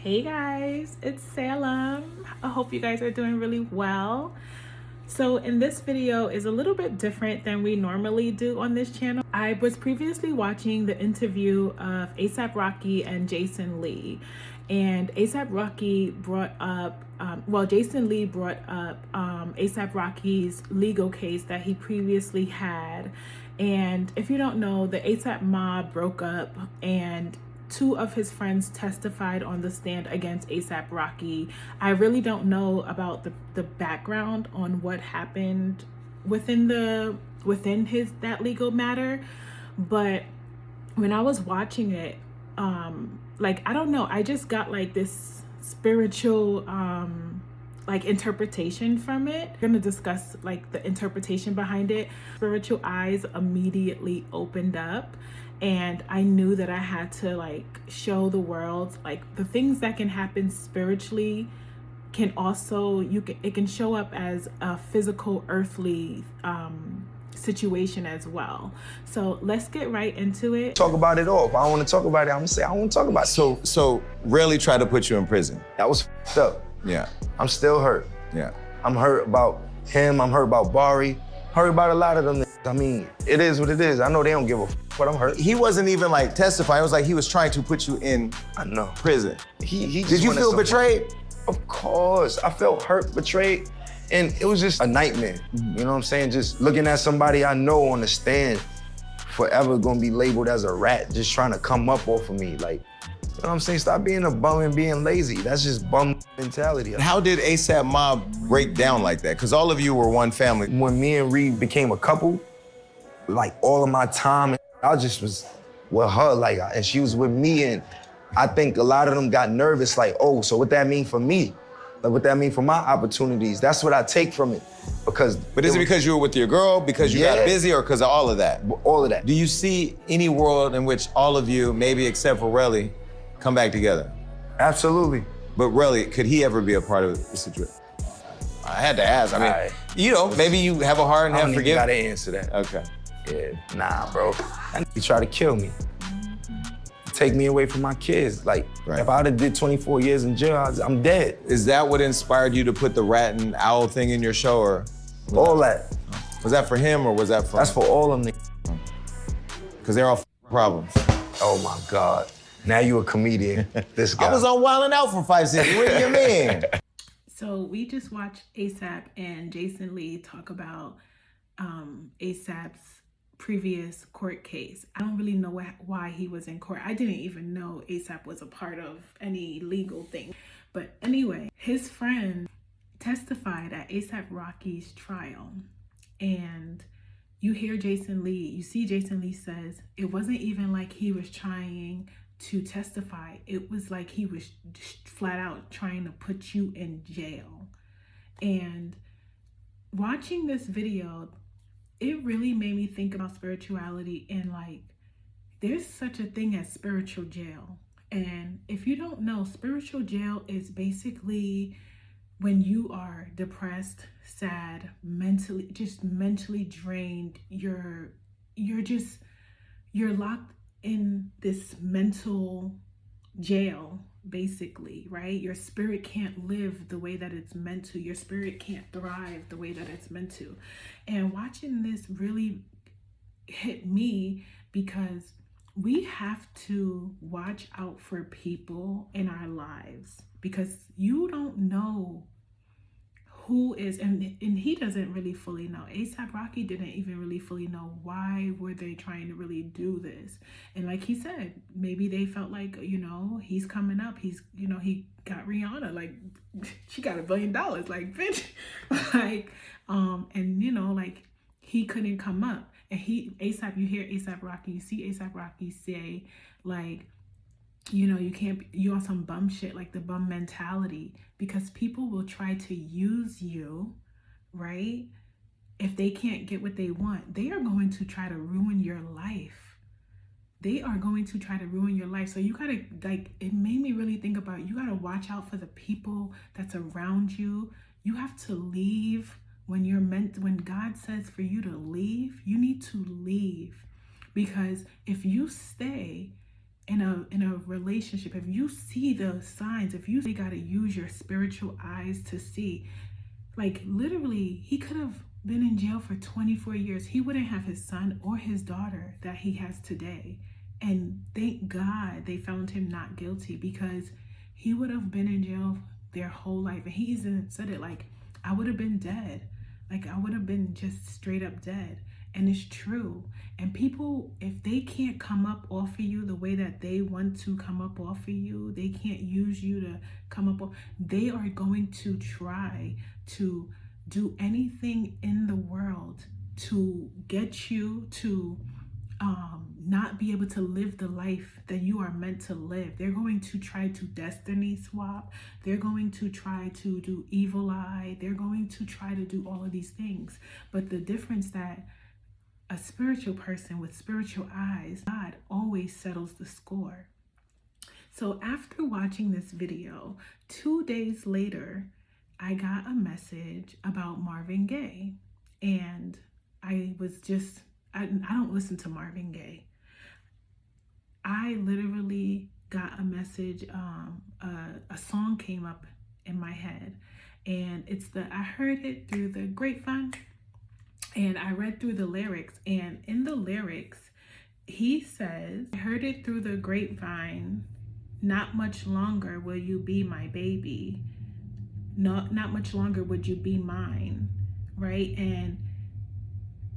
Hey guys, it's Salem. I hope you guys are doing really well. So in this video is a little bit different than we normally do on this channel. I was previously watching the interview of A$AP Rocky and Jason Lee. And A$AP Rocky brought up, Jason Lee brought up A$AP Rocky's legal case that he previously had. And if you don't know, the A$AP mob broke up and two of his friends testified on the stand against A$AP Rocky. I really don't know about the background on what happened within that legal matter, but when I was watching it, I don't know, I just got like this spiritual interpretation from it. I'm gonna discuss like the interpretation behind it. Spiritual eyes immediately opened up, and I knew that I had to like show the world like the things that can happen spiritually can also it can show up as a physical earthly situation as well. So let's get right into it. Talk about it all. If I don't want to talk about it, I'm gonna say I don't want to talk about it. So really try to put you in prison. That was f***ed up. Yeah. I'm still hurt. Yeah. I'm hurt about him. I'm hurt about Bari. Hurt about a lot of them. I mean, it is what it is. I know they don't give a f***, but I'm hurt. He wasn't even like testifying. It was like he was trying to put you in prison. He Did you feel betrayed? Of course. I felt hurt, betrayed, and it was just a nightmare. You know what I'm saying? Just looking at somebody I know on the stand forever gonna be labeled as a rat, just trying to come up off of me. Like, you know what I'm saying? Stop being a bum and being lazy. That's just bum mentality. How did A$AP Mob break down like that? Because all of you were one family. When me and Reed became a couple, like all of my time, I just was with her, like, and she was with me, and I think a lot of them got nervous, like, oh, so what that mean for me? Like, what that mean for my opportunities? That's what I take from it, because. But is it because you were with your girl, because you got busy, or because of all of that? All of that. Do you see any world in which all of you, maybe except for Relly, come back together? Absolutely. But Relly, could he ever be a part of the situation? I had to ask. I mean, you know, maybe you have a heart and have forgiveness. I don't even gotta answer that. Okay. Yeah, nah, bro. He tried to kill me. Take me away from my kids. Like, if I'd have did 24 years in jail, I'm dead. Is that what inspired you to put the rat and owl thing in your show, or? All that. Was that for him, or was that for? That's for all of them. Because they're all problems. Oh my God. Now you a comedian, this guy. I was on Wild 'N Out for 5 seconds. What do you mean? So we just watched A$AP and Jason Lee talk about A$AP's previous court case. I don't really know why he was in court. I didn't even know A$AP was a part of any legal thing. But anyway, his friend testified at A$AP Rocky's trial, and you hear Jason Lee, you see Jason Lee says it wasn't even like he was trying to testify. It was like he was flat out trying to put you in jail. And watching this video, it really made me think about spirituality, and like there's such a thing as spiritual jail. And if you don't know, spiritual jail is basically when you are depressed, sad, mentally drained, you're locked in this mental jail, basically, right? Your spirit can't live the way that it's meant to. Your spirit can't thrive the way that it's meant to. And watching this really hit me, because we have to watch out for people in our lives, because you don't know who is, and he doesn't really fully know. A$AP Rocky didn't even really fully know why were they trying to really do this. And like he said, maybe they felt like, you know, he's coming up. He's, you know, he got Rihanna, like she got $1 billion, like bitch, like, and you know, like he couldn't come up. And A$AP, you hear A$AP Rocky, you see A$AP Rocky say like, you know, you on some bum shit, like the bum mentality, because people will try to use you, right? If they can't get what they want, they are going to try to ruin your life. They are going to try to ruin your life. So you gotta, like, it made me really think about, you gotta watch out for the people that's around you. You have to leave when God says for you to leave, you need to leave. Because if you stay in a relationship, if you see the signs, if you got to use your spiritual eyes to see, like literally, he could have been in jail for 24 years. He wouldn't have his son or his daughter that he has today. And thank God they found him not guilty, because he would have been in jail their whole life. And he even said it, like, I would have been dead. Like, I would have been just straight up dead. And it's true. And people, if they can't come up off of you the way that they want to come up off of you, they can't use you to come up off, they are going to try to do anything in the world to get you to not be able to live the life that you are meant to live. They're going to try to destiny swap. They're going to try to do evil eye. They're going to try to do all of these things. But the difference that a spiritual person with spiritual eyes, God always settles the score. So after watching this video, 2 days later, I got a message about Marvin Gaye. And I was just, I don't listen to Marvin Gaye. I literally got a message, a song came up in my head, and I heard it through the grapevine, and I read through the lyrics, and in the lyrics, he says, I heard it through the grapevine, not much longer will you be my baby, not much longer would you be mine, right? And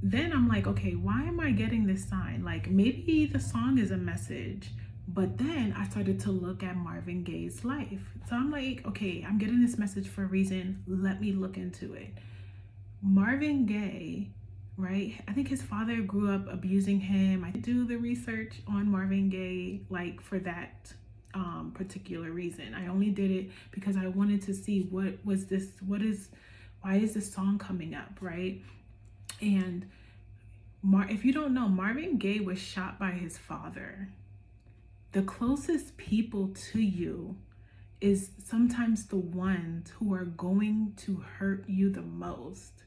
then I'm like, okay, why am I getting this sign? Like, maybe the song is a message. But then I started to look at Marvin Gaye's life. So I'm like, okay, I'm getting this message for a reason. Let me look into it. Marvin Gaye, right? I think his father grew up abusing him. I do the research on Marvin Gaye, like, for that particular reason. I only did it because I wanted to see why is this song coming up, right? And if you don't know, Marvin Gaye was shot by his father. The closest people to you is sometimes the ones who are going to hurt you the most,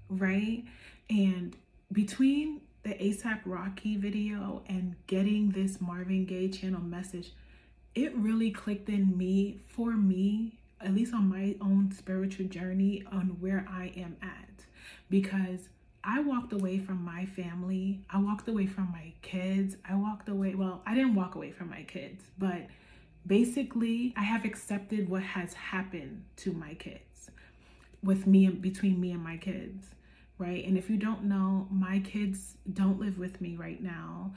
right? And between the A$AP Rocky video and getting this Marvin Gaye channel message, it really clicked in me, for me, at least on my own spiritual journey, on where I am at. Because I walked away from my family. I walked away from my kids. Well, I didn't walk away from my kids, but basically I have accepted what has happened to my kids, between me and my kids, right? And if you don't know, my kids don't live with me right now.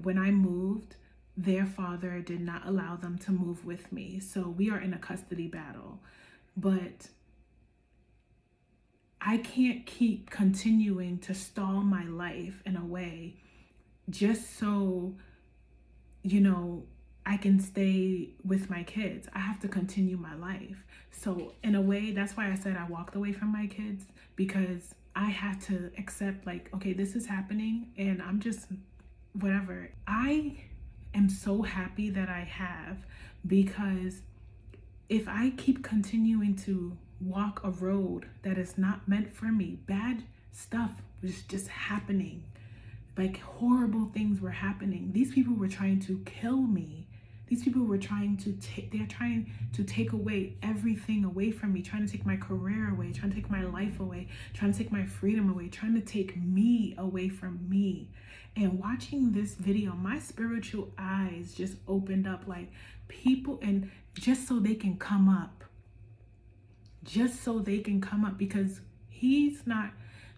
When I moved, their father did not allow them to move with me. So we are in a custody battle, but I can't keep continuing to stall my life in a way just so, I can stay with my kids. I have to continue my life. So in a way, that's why I said I walked away from my kids, because I had to accept, like, okay, this is happening and I'm just whatever. I am so happy that I have, because if I keep continuing to walk a road that is not meant for me, bad stuff was just happening. Like, horrible things were happening. These people were trying to kill me. These people were trying to take away everything away from me, trying to take my career away, trying to take my life away, trying to take my freedom away, trying to take me away from me. And watching this video, my spiritual eyes just opened up, like, people, and just so they can come up. Because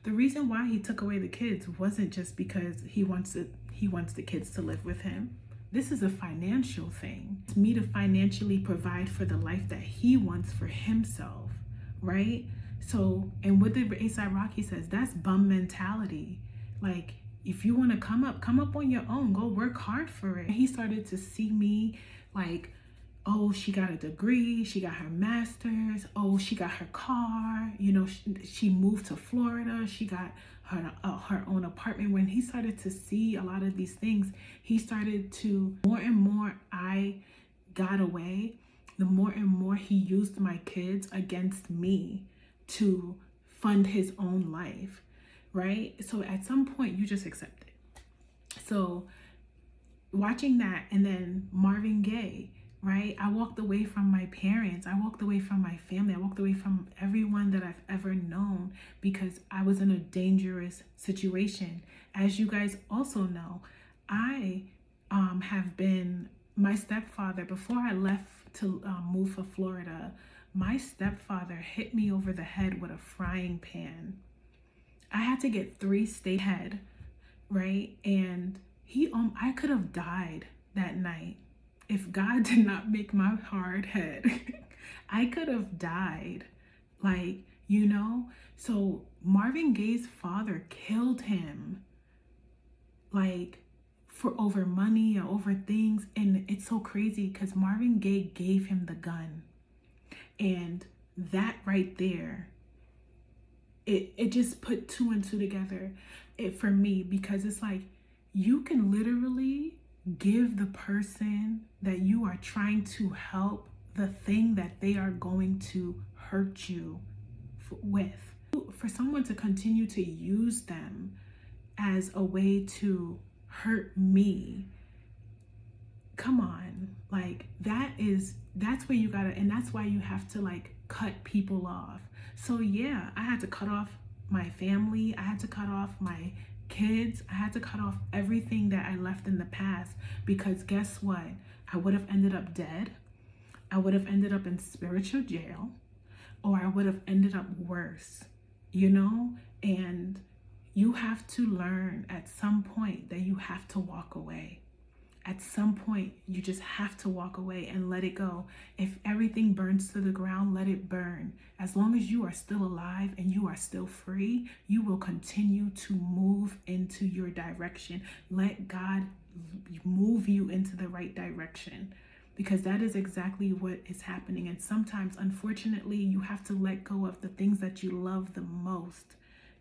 the reason why he took away the kids wasn't just because he wants the kids to live with him. This is a financial thing. It's me to financially provide for the life that he wants for himself, right? So, and what the A$AP Rocky says, that's bum mentality. Like, if you want to come up on your own, go work hard for it. And he started to see me like, oh, she got a degree, she got her master's, oh, she got her car, she moved to Florida, she got her own apartment. When he started to see a lot of these things, he started to, more and more I got away, the more and more he used my kids against me to fund his own life, right? So at some point, you just accept it. So watching that, and then Marvin Gaye, right? I walked away from my parents. I walked away from my family. I walked away from everyone that I've ever known because I was in a dangerous situation. As you guys also know, I have been, my stepfather, before I left to move for Florida, my stepfather hit me over the head with a frying pan. I had to get 3 state head, right? And I could have died that night. If God did not make my hard head, I could have died. Like, you know? So Marvin Gaye's father killed him, like, for over money or over things. And it's so crazy because Marvin Gaye gave him the gun. And that right there, it just put 2 and 2 together for me, because it's like, you can literally give the person that you are trying to help the thing that they are going to hurt you with. For someone to continue to use them as a way to hurt me, come on, like, that's where you gotta, and that's why you have to, like, cut people off. So yeah, I had to cut off my family, I had to cut off my kids, I had to cut off everything that I left in the past, because guess what? I would have ended up dead, I would have ended up in spiritual jail, or I would have ended up worse, you know? And you have to learn at some point that you have to walk away. At some point, you just have to walk away and let it go. If everything burns to the ground, let it burn. As long as you are still alive and you are still free, you will continue to move into your direction. Let God move you into the right direction, because that is exactly what is happening. And sometimes, unfortunately, you have to let go of the things that you love the most.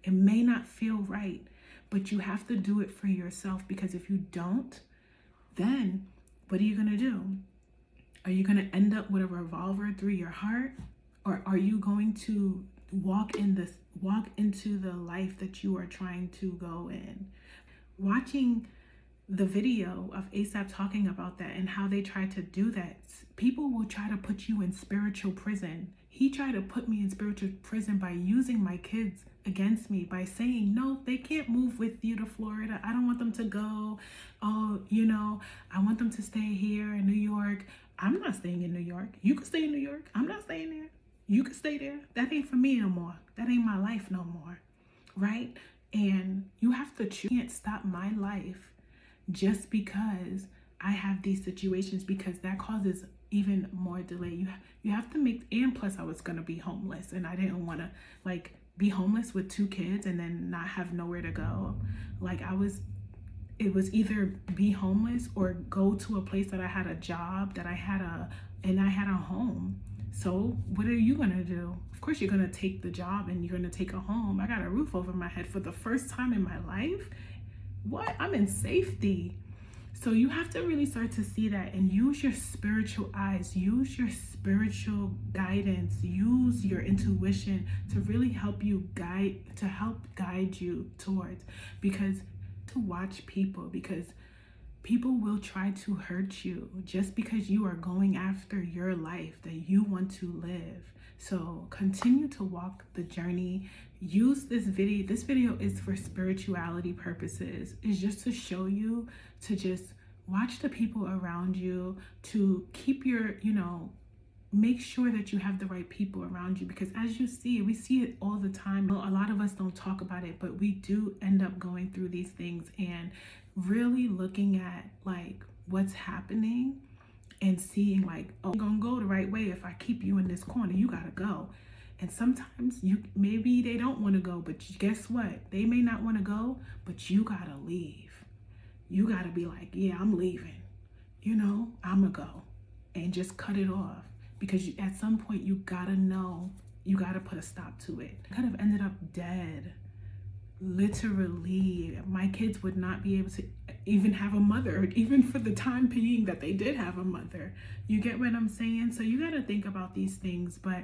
It may not feel right, but you have to do it for yourself, because if you don't, then what are you going to do? Are you going to end up with a revolver through your heart? Or are you going to walk into the life that you are trying to go in? Watching the video of ASAP talking about that and how they try to do that, people will try to put you in spiritual prison. He tried to put me in spiritual prison by using my kids against me, by saying, no, they can't move with you to Florida. I don't want them to go. Oh, you know, I want them to stay here in New York. I'm not staying in New York. You can stay in New York. I'm not staying there. You can stay there. That ain't for me no more. That ain't my life no more. Right? And you have to choose. You can't stop my life just because I have these situations, because that causes even more delay. You have to make, and plus I was gonna be homeless, and I didn't want to, like, be homeless with 2 kids and then not have nowhere to go. Like, it was either be homeless or go to a place that I had a job, that I had a home. So what are you gonna do? Of course you're gonna take the job and you're gonna take a home. I got a roof over my head for the first time in my life. What? I'm in safety. So you have to really start to see that and use your spiritual eyes, use your spiritual guidance, use your intuition to really help guide you towards, because to watch people, because people will try to hurt you just because you are going after your life that you want to live. So continue to walk the journey. Use this video. This video is for spirituality purposes. It's just to show you to just watch the people around you, to keep your, make sure that you have the right people around you, because as you see, we see it all the time. A lot of us don't talk about it, but we do end up going through these things and really looking at, like, what's happening and seeing, like, oh, you're gonna go the right way. If I keep you in this corner, you gotta go. And sometimes maybe they don't want to go, but guess what? They may not want to go, but you gotta leave. You gotta be like, yeah, I'm leaving. I'm gonna go, and just cut it off, because at some point you gotta know, you gotta put a stop to it. I could have ended up dead. Literally, my kids would not be able to even have a mother, even for the time being that they did have a mother. You get what I'm saying? So you got to think about these things. But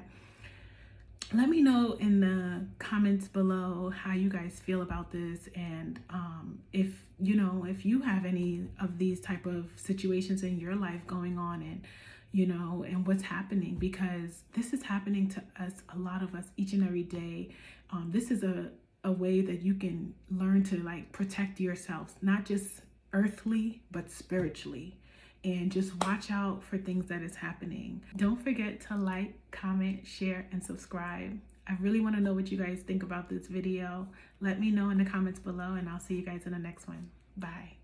let me know in the comments below how you guys feel about this, and if if you have any of these type of situations in your life going on, and and what's happening, because this is happening to us, a lot of us, each and every day. This is a way that you can learn to like protect yourselves, not just earthly but spiritually, and just watch out for things that is happening. Don't forget to like, comment, share, and subscribe. I really want to know what you guys think about this video. Let me know in the comments below, and I'll see you guys in the next one. Bye.